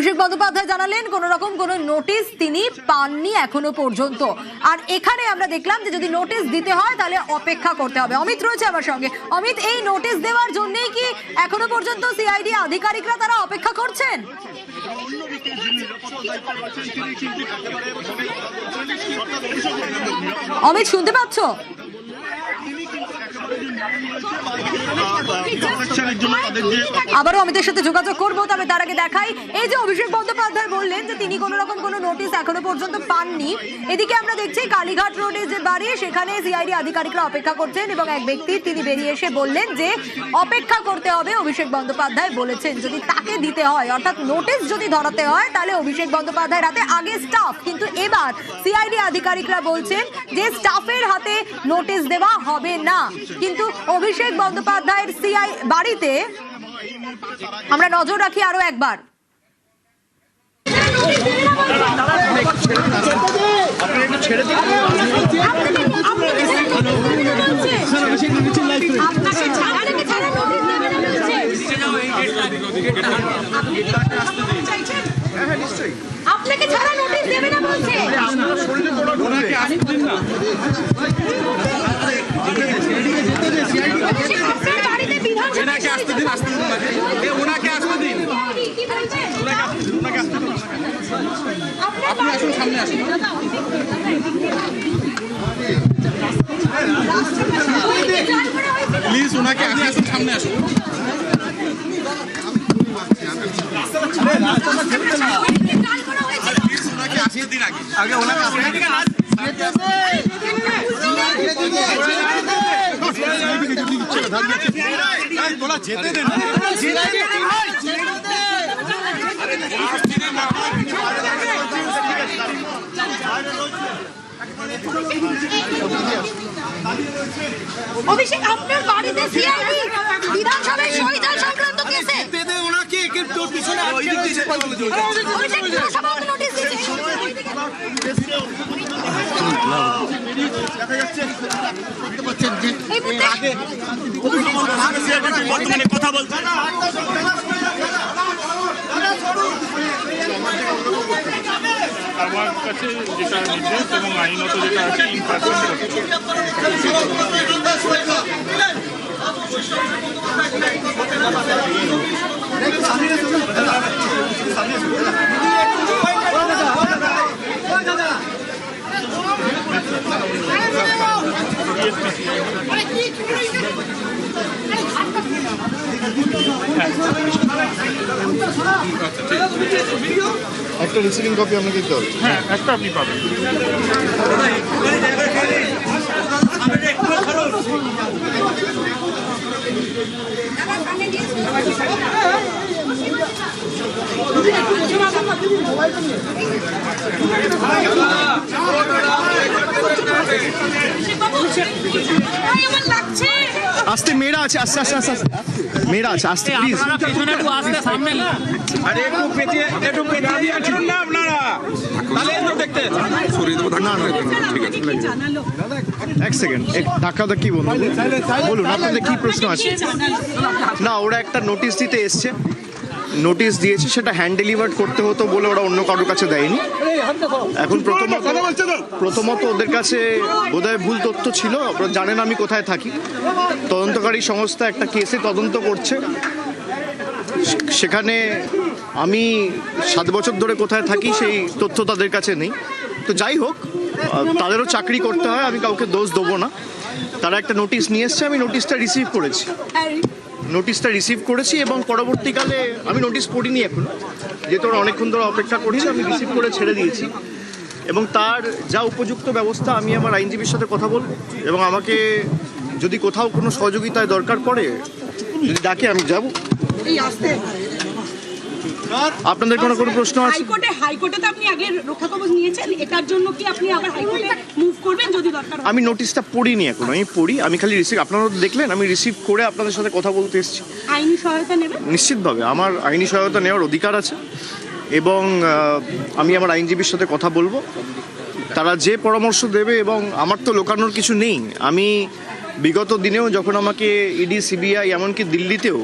অভিষেক বন্দ্যোপাধ্যায় জানালেন কোনো রকম কোনো নোটিশ তিনি পাননি এখনো পর্যন্ত। আর এখানে আমরা দেখলাম যে যদি নোটিশ দিতে হয় তাহলে অপেক্ষা করতে হবে। অমিত রয়েছে আমার সঙ্গে। অমিত, এই নোটিশ দেওয়ার জন্যই কি এখনো পর্যন্ত সিআইডি আধিকারিকরা তারা অপেক্ষা করছেন? অমিত, শুনতে পাচ্ছ? আবারও অমিতের সাথে যোগাযোগ করবো, তবে তার আগে দেখাই এই যে অভিষেক বন্দ্যোপাধ্যায় বললেন যে তিনি কোনো রকম কোনো নোটিশ এখনো পর্যন্ত পাননি। এদিকে আমরা দেখছি কালীঘাট রোডে যে বাড়ি সেখানে সিআইডি আধিকারিকরা অপেক্ষা করছেন এবং এক ব্যক্তি তিনি বেরিয়ে এসে বললেন যে অপেক্ষা করতে হবে। অভিষেক বন্দ্যোপাধ্যায় বলেছেন যদি তাকে দিতে হয়, অর্থাৎ নোটিশ যদি ধরাতে হয়, তাহলে অভিষেক বন্দ্যোপাধ্যায়ের হাতে আগে স্টাফ, কিন্তু এবার সিআইডি আধিকারিকরা বলছেন যে স্টাফের হাতে নোটিশ দেওয়া হবে না। কিন্তু অভিষেক বন্দ্যোপাধ্যায়ের সিআই বাড়িতে আমরা নজর রাখি আরো একবার। আপনাকে ছাড়া নোটিশ দেবে না বলছে। আপনি আসুন, সামনে আসুন, প্লিজ ওনাকে আসুন, সামনে আসুন। আগে ওনাকে যেতে দেন। অভিষেক, আপনার বাড়িতে সিআইডি বিধানসভায় শহীদাল সংক্রান্ত কেসে ওনাকে পিছনে নোটিশ দিয়েছে। কথা বলছেন আমার কাছে যেটা নির্দেশ এবং আইনত যেটা আছে একটা রিসিভিং কপি আপনাকে দিতে হবে। হ্যাঁ, একটা আপনি পাবেন। আস্তে মেয়েরা আছে, আস্তে আস্তে আস্তে আস্তে মেয়েরা আছে, আস্তে প্লিজ। আরে একটু পেতে দিয়ে আসুন না আপনারা, তাহলে একটু দেখতে না না ঠিক আছে, এক সেকেন্ড, ধাক্কা কি বলুন, বলুন আপনাদের কি প্রশ্ন আছে? না, ওরা একটা নোটিশ দিতে এসছে, নোটিশ দিয়েছে, সেটা হ্যান্ড ডেলিভার্ড করতে হতো বলে ওরা অন্য কারোর কাছে দেয়নি। এখন প্রথমত ওদের কাছে বোধহয় ভুল তথ্য ছিল। আপনারা জানেন আমি কোথায় থাকি, তদন্তকারী সংস্থা একটা কেসে তদন্ত করছে, সেখানে আমি 7 বছর ধরে কোথায় থাকি সেই তথ্য তাদের কাছে নেই। তো যাই হোক, তাদেরও চাকরি করতে হয়, আমি কাউকে দোষ দেবো না। তারা একটা নোটিশ নিয়ে এসছে, আমি নোটিশটা রিসিভ করেছি এবং পরবর্তীকালে আমি নোটিশ পড়িনি এখন, যেহেতু ওরা অনেকক্ষণ ধরে অপেক্ষা করছে, আমি রিসিভ করে ছেড়ে দিয়েছি এবং তার যা উপযুক্ত ব্যবস্থা আমি আমার আইনজীবীর সাথে কথা বলবো এবং আমাকে যদি কোথাও কোনো সহযোগিতায় দরকার পড়ে যদি ডাকে আমি যাব। আপনাদের কোনো প্রশ্ন আছে? হাইকোর্টে তো আপনি আগে রক্ষা কবচ নিয়েছেন, এটার জন্য কি আপনি আবার হাইকোর্টে মুভ করবেন যদি দরকার হয়? আমি নোটিশটা পড়িনি এখন, আমি পড়ি, আমি খালি রিসিভ, আপনারা দেখলেন আমি রিসিভ করে আপনাদের সাথে কথা বলতে এসেছি। আইনি সহায়তা নেবেন? নিশ্চিতভাবে আমার আইনি সহায়তা নেওয়ার অধিকার আছে এবং আমি আমার আইনজীবীর সাথে কথা বলবো, তারা যে পরামর্শ দেবে। এবং আমার তো লোকানোর কিছু নেই। আমি বিগত দিনেও যখন আমাকে ইডি, সিবিআই, এমনকি দিল্লিতেও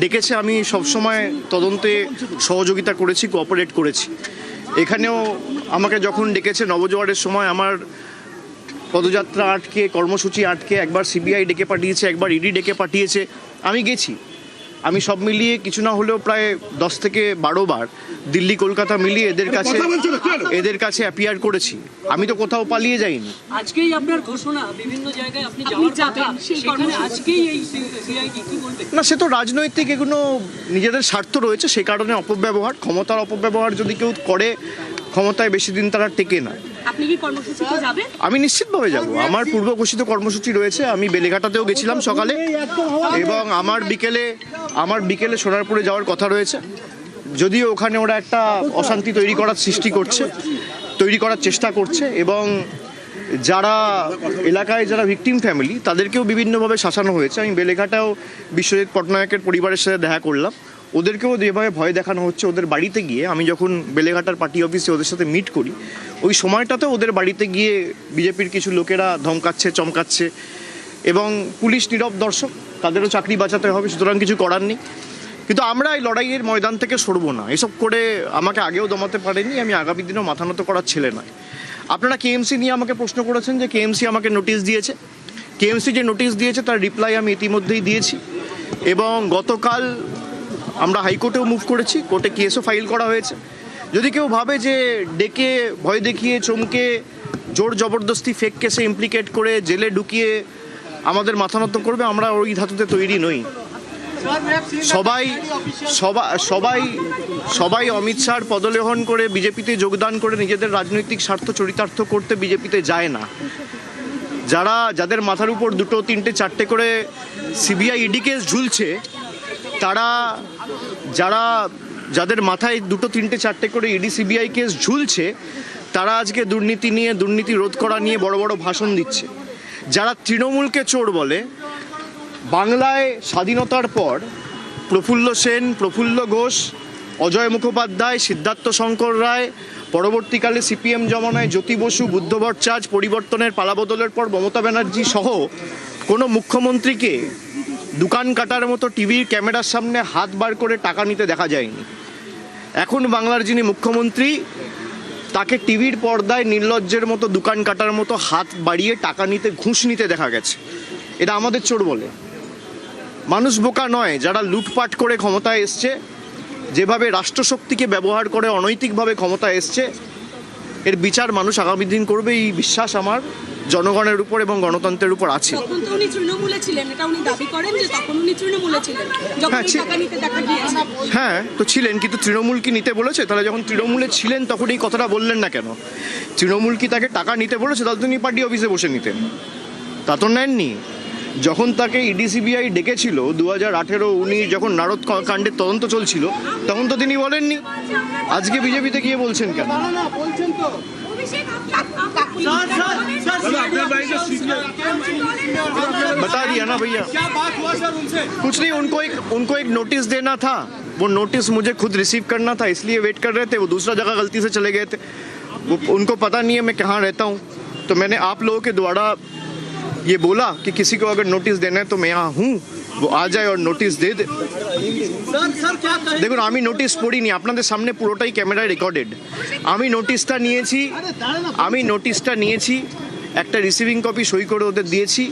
ডেকেছে আমি সবসময় তদন্তে সহযোগিতা করেছি, কোঅপারেট করেছি। এখানেও আমাকে যখন ডেকেছে নবজোয়ারের সময় আমার পদযাত্রা আটকে, কর্মসূচি আটকে, একবার সিবিআই ডেকে পাঠিয়েছে, একবার ইডি ডেকে পাঠিয়েছে, আমি গেছি। আমি সব মিলিয়ে কিছু না হলেও প্রায় 10 থেকে 12 বার দিল্লি কলকাতা মিলিয়ে এদের কাছে অ্যাপিয়ার করেছি। আমি তো কোথাও পালিয়ে যাইনি। আজকেই আপনার ঘোষণা বিভিন্ন জায়গায় আপনি যাওয়ার কথা, সেখানে আজকেই এই সিআইডি কি বলবেন? না, সে তো রাজনৈতিক, এগুলো নিজেদের স্বার্থ রয়েছে, সে কারণে অপব্যবহার, ক্ষমতার অপব্যবহার যদি কেউ করে ক্ষমতায় বেশি দিন তারা টেকে না। আপনি কি কর্মসূচিতে যাবেন? আমি নিশ্চিতভাবে যাব। আমার পূর্ব ঘোষিত কর্মসূচি রয়েছে। আমি বেলেঘাটাতেও গেছিলাম সকালে, এবং আমার বিকেলে সোনারপুরে যাওয়ার কথা রয়েছে। যদিও ওখানে ওরা একটা অশান্তি তৈরি করার চেষ্টা করছে, এবং যারা এলাকায় যারা ভিকটিম ফ্যামিলি তাদেরকেও বিভিন্নভাবে শাসানো হয়েছে। আমি বেলেঘাটাও বিশ্বজিৎ পটনায়কের পরিবারের সাথে দেখা করলাম। ওদেরকেও যেভাবে ভয় দেখানো হচ্ছে, ওদের বাড়িতে গিয়ে, আমি যখন বেলেঘাটার পার্টি অফিসে ওদের সাথে মিট করি, ওই সময়টাতে ওদের বাড়িতে গিয়ে বিজেপির কিছু লোকেরা ধমকাচ্ছে, চমকাচ্ছে, এবং পুলিশ নীরব দর্শক, তাদেরও চাকরি বাঁচাতে হবে, সুতরাং কিছু করার নেই। কিন্তু আমরা এই লড়াইয়ের ময়দান থেকে সরবো না। এসব করে আমাকে আগেও দমাতে পারেনি, আমি আগামী দিনেও মাথা নত করার ছেলে নয়। আপনারা কেএমসি নিয়ে আমাকে প্রশ্ন করেছেন যে কেএমসি আমাকে নোটিশ দিয়েছে। কেএমসি যে নোটিশ দিয়েছে তার রিপ্লাই আমি ইতিমধ্যেই দিয়েছি, এবং গতকাল আমরা হাইকোর্টেও মুভ করেছি, কোর্টে কেসও ফাইল করা হয়েছে। যদি কেউ ভাবে যে ডেকে ভয় দেখিয়ে চমকে জোর জবরদস্তি ফেক কেসে ইমপ্লিকেট করে জেলে ঢুকিয়ে আমাদের মাথা নত করবে, আমরা ওই ধাতুতে তৈরি নই। সবাই অমিত শাহর পদলেহন করে বিজেপিতে যোগদান করে নিজেদের রাজনৈতিক স্বার্থ চরিতার্থ করতে বিজেপিতে যায় না। যাদের মাথার উপর 2, 3, 4 করে সিবিআই ইডি কেস ঝুলছে, যাদের মাথায় 2, 3, 4 করে ইডি সিবিআই কেস ঝুলছে, তারা আজকে দুর্নীতি রোধ করা নিয়ে বড় বড় ভাষণ দিচ্ছে। যারা তৃণমূলকে চোর বলে, বাংলায় স্বাধীনতার পর প্রফুল্ল সেন, প্রফুল্ল ঘোষ, অজয় মুখোপাধ্যায়, সিদ্ধার্থ শঙ্কর রায়, পরবর্তীকালে সিপিএম জমানায় জ্যোতি বসু, বুদ্ধ ভট্টাচার্য, পরিবর্তনের পালাবদলের পর মমতা ব্যানার্জি সহ কোনো মুখ্যমন্ত্রীকে দোকান কাটার মতো টিভির ক্যামেরার সামনে হাত বার করে টাকা নিতে দেখা যায়নি। এখন বাংলার যিনি মুখ্যমন্ত্রী, তাকে টিভির পর্দায় নির্লজ্জের মতো দোকান কাটার মতো হাত বাড়িয়ে টাকা নিতে, ঘুষ নিতে দেখা গেছে। এটা আমাদের চোর বলে? মানুষ বোকা নয়। যারা লুটপাট করে ক্ষমতায় এসছে, যেভাবে রাষ্ট্রশক্তিকে ব্যবহার করে অনৈতিকভাবে ক্ষমতায় এসছে, এর বিচার মানুষ আগামী দিন করবে, এই বিশ্বাস আমার জনগণের উপর এবং গণতন্ত্রের উপর আছে। তখন তো উনি তৃণমূলে ছিলেন, এটা উনি দাবি করেন যে তখন উনি তৃণমূলে ছিলেন যখন টাকা নিতে দেখা গিয়েছে। হ্যাঁ, তো ছিলেন, কিন্তু তৃণমূল কি নিতে বলেছে? তাহলে যখন তৃণমূলে ছিলেন তখন এই কথাটা বললেন না কেন? তৃণমূল কি তাকে টাকা নিতে বলেছে? তাহলে তিনি পার্টি অফিসে বসে নিতেন, তা তো নেননি। যখন তাকে ইডি সিবিআই ডেকেছিল 2018, উনি যখন নারদ কাণ্ডের তদন্ত চলছিল, তখন তো তিনি বলেননি। আজকে বিজেপিতে গিয়ে বলছেন কেন? बता दिया ना भैया, कुछ नहीं। उनको एक नोटिस देना था, वो नोटिस मुझे खुद रिसीव करना था, इसलिए वेट कर रहे थे। वो दूसरा जगह गलती से चले गए थे, उनको पता नहीं है मैं कहाँ रहता हूँ। तो मैंने आप लोगों के द्वारा ये बोला कि किसी को अगर नोटिस देना है तो मैं यहाँ हूँ, वो आ जाए और নোটিশ দে। দেখুন, আমি নোটিশ পড়িনি, আপনাদের সামনে পুরোটাই ক্যামেরায় রেকর্ডেড। আমি নোটিশটা নিয়েছি, একটা রিসিভিং কপি সই করে ওদের দিয়েছি,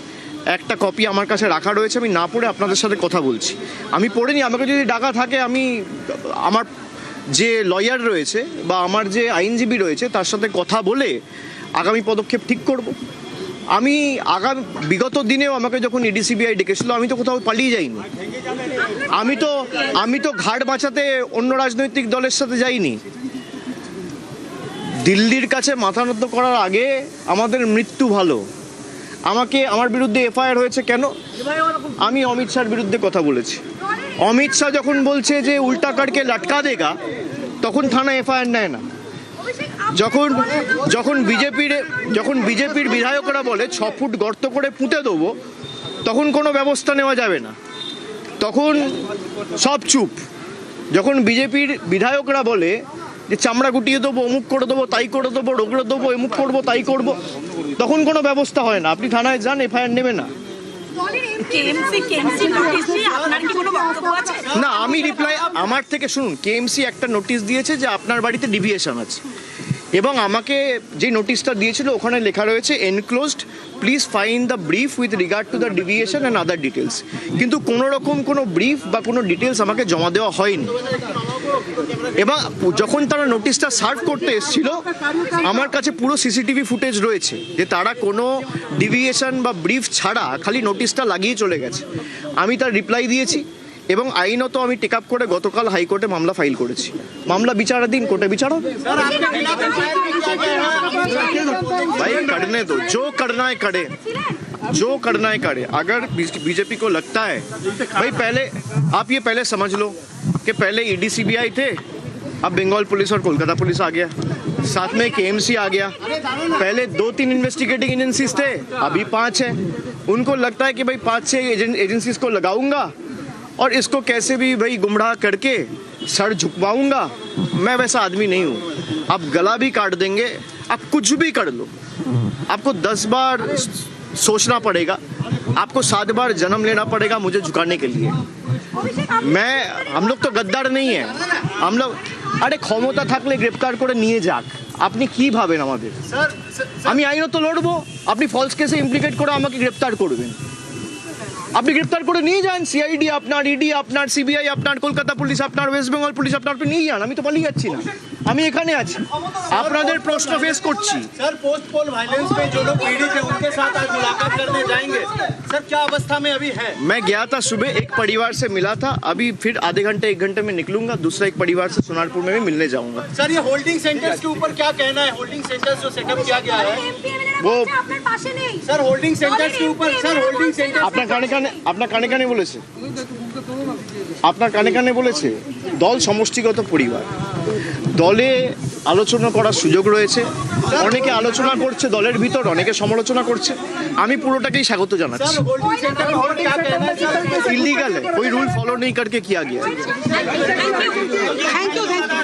একটা কপি আমার কাছে রাখা রয়েছে। আমি না পড়ে আপনাদের সাথে কথা বলছি। আমি পড়িনি। আমাকে যদি ডাকা থাকে, আমি আমার যে লয়ার রয়েছে বা আমার যে আইনজীবী রয়েছে তার সাথে কথা বলে আগামী পদক্ষেপ ঠিক করব। আমি বিগত দিনেও আমাকে যখন ইডি সিবিআই ডেকেছিল, আমি তো কোথাও পালিয়ে যাইনি। আমি তো ঘাট বাঁচাতে অন্য রাজনৈতিক দলের সাথে যাইনি। দিল্লির কাছে মাথা নত করার আগে আমাদের মৃত্যু ভালো। আমার বিরুদ্ধে এফআইআর হয়েছে কেন? আমি অমিত শাহর বিরুদ্ধে কথা বলেছি। অমিত শাহ যখন বলছে যে উল্টা করকে লটকা দেগা, তখন থানা এফআইআর নেয় না। যখন বিজেপির বিধায়করা বলে 6 ফুট গর্ত করে পুঁতে দেবো, তখন কোনো ব্যবস্থা নেওয়া যাবে না, তখন সব চুপ। যখন বিজেপির বিধায়করা বলে যে চামড়া গুটিয়ে দেবো, অমুক করে দেবো, তাই করে দেবো, রোগড়ে দেবো, এমুক করবো, তাই করবো, তখন কোনো ব্যবস্থা হয় না। আপনি থানায় যান, এফআইআর নেবে না। কেএমসি নোটিশ নিয়ে আপনার কি কোনো বক্তব্য আছে? না, আমি রিপ্লাই আমার থেকে শুনুন, কেএমসি একটা নোটিশ দিয়েছে যে আপনার বাড়িতে ডিভিয়েশন আছে, এবং আমাকে যে নোটিশটা দিয়েছিল ওখানে লেখা রয়েছে enclosed, please find the brief with regard to the deviation and other details. কিন্তু কোনো রকম কোনো ব্রিফ বা কোনো ডিটেলস আমাকে জমা দেওয়া হয়নি। এবং যখন তারা নোটিশটা সার্ভ করতে এসেছিল, আমার কাছে পুরো সিসিটিভি ফুটেজ রয়েছে যে তারা কোনো ডিভিয়েশন বা ব্রিফ ছাড়া খালি নোটিশটা লাগিয়ে চলে গেছে। আমি তার রিপ্লাই দিয়েছি এবং আইনত আমি টেক আপ করে গতকাল হাইকোর্টে মামলা ফাইল করেছি। মামলা বিচারাধীন, কোর্টে বিচার হবে। भाई करने दो, जो करना है करे, जो करना है करे। अगर बीजेपी को लगता है, भाई पहले आप ये पहले समझ लो कि पहले ईडी सीबीआई थे, अब बंगाल पुलिस और कोलकाता पुलिस आ गया, साथ में केएमसी आ गया। पहले 2-3 इन्वेस्टिगेटिंग एजेंसीज थे, अभी 5 है। उनको लगता है कि भाई 5-6 एजेंसीज को लगाऊंगा और इसको कैसे भी भाई गुमराह करके सर झुकवाऊंगा। मैं वैसा आदमी नहीं हूँ। आप गला भी काट देंगे, आप कुछ भी कर लो, आपको 10 बार सोचना पड़ेगा, आपको 7 बार जन्म लेना पड़ेगा मुझे झुकाने के लिए। हम लोग तो गद्दार नहीं है। हम लोग আরে ক্ষমতা থাকলে গ্রেফতার করে নিয়ে যাক, আপনি কি ভাবেন আমাদের? আমি আইনত লড়বো, আপনি ফলস কেসে ইমপ্লিকেট করে আমাকে গ্রেফতার করবেন। আপনি গ্রেফতার করে নিয়ে যান, সিআইডি আপনার, ইডি আপনার, সিবিআই আপনার, কলকাতা পুলিশ আপনার, ওয়েস্ট বেঙ্গল পুলিশ আপনার, আপনি নিয়ে যান। আমি তো পালিয়ে যাচ্ছি না, আমি এখানে আছি, আপনাদের প্রশ্ন ফেস করছি। सर पोस्ट पोल वायलेंस पे जो लोग पीड़ित हैं उनके साथ आज मुलाकात करने जाएंगे, सर क्या अवस्था में अभी है? मैं गया था सुबह, एक परिवार से मिला था, अभी फिर आधे घंटे 1 घंटे में निकलूंगा, दूसरा एक परिवार से सोनारपुर में भी मिलने जाऊंगा। सर ये होल्डिंग सेंटर्स के ऊपर क्या कहना है? होल्डिंग सेंटर्स जो सेटअप किया गया है वो আপনার পাশে নেই। सर होल्डिंग सेंटर्स के ऊपर, सर होल्डिंग सेंटर्स আপনার কানে কানে বলেছে, আপনার কানে কানে বলেছে দল সমষ্টিগত পরিবার, দলে আলোচনা করার সুযোগ রয়েছে, অনেকে আলোচনা করছে দলের ভিতর, অনেকে সমালোচনা করছে, আমি পুরোটাকেই স্বাগত জানাচ্ছি। होल्डिंग सेंटर के ऊपर क्या कहना है सर? इलीगल है, कोई रूल फॉलो नहीं करके किया गया है। থ্যাংক ইউ দাদা